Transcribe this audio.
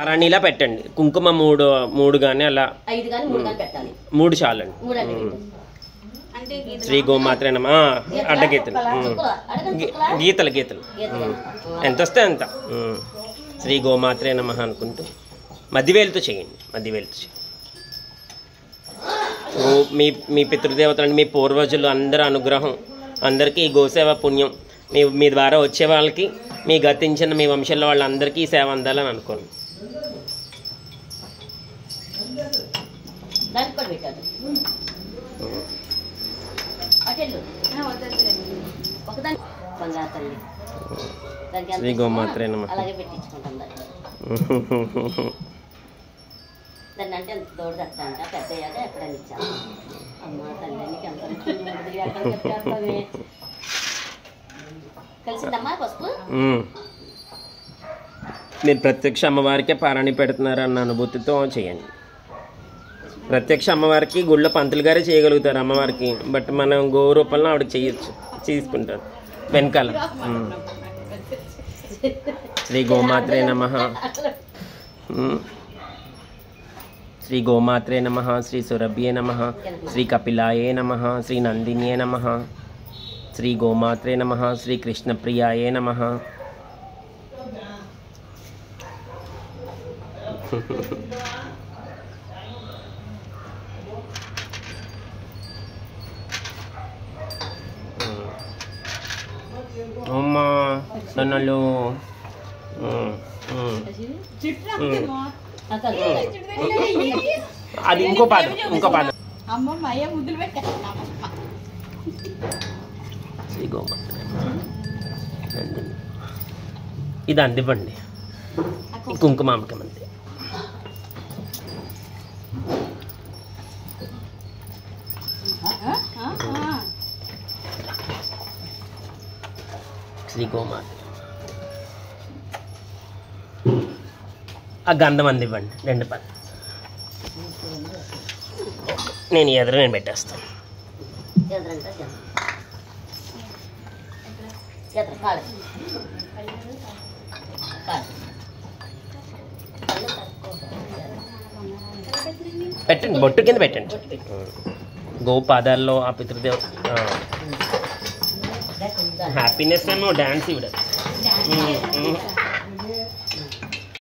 పారాణిలా పెట్టండి. కుంకుమ మూడు మూడు కానీ అలా 5 కానీ 3 కానీ పెట్టాలి. 3 చాలండి. శ్రీ గోమాత్రే నమః. అడ్డగీతలు గీతలు గీతలు ఎంత వస్తే అంత. శ్రీ గోమాత్రే నమః అనుకుంటూ మధ్యవేలుతో చేయండి. మధ్యవేలుతో చేయండి. మీ పితృదేవతలు మీ పూర్వజులు అందరి అనుగ్రహం, అందరికీ ఈ గోసేవ పుణ్యం మీ ద్వారా వచ్చే వాళ్ళకి, మీ గతించిన మీ వంశంలో వాళ్ళందరికీ ఈ సేవ అందాలని అనుకోండి. శ్రీ గోమాత్రే నమః. అలాగే పెట్టించుకుంటాం దాన్ని. అంటే ఎంత తోడు తట్టా అంట పెద్ద అయ్యాక ఎక్కడైనా ఇచ్చాను. అమ్మ తల్లి నీకు ఎంత కలిసిందమ్మా పసుపు. మీరు ప్రత్యక్ష అమ్మవారికే పారాణి పెడుతున్నారు అన్న అనుభూతితో చేయండి. ప్రత్యక్ష అమ్మవారికి గుళ్ళో పంతులు గారే చేయగలుగుతారు అమ్మవారికి, బట్ మనం గో రూపంలో ఆవిడకి చేయొచ్చు, తీసుకుంటారు వెనకాల. శ్రీ గోమాత్రే నమః. శ్రీ గోమాత్రే నమః. శ్రీ సురభ్యే నమః. శ్రీ కపిలాయే నమః. శ్రీ నందిన్యే నమః. శ్రీ గోమాత్రే నమః. శ్రీ కృష్ణప్రియాయే నమః. అమ్మా సన్నలు అది ఇంకో పాదం. శ్రీ గోమాత్రే ఇది అందివ్వండి. కుంకుమాంబిక మంది. శ్రీ గోమాత. ఆ గంధం అందివ్వండి 2 పది. నేను నేను పెట్టేస్తాను. పెట్టండి, బొట్టు కింద పెట్టండి. గోపాదాల్లో ఆ పితృదేవ హ్యాపీనెస్ ఏమో డ్యాన్స్ ఇవ్వడం.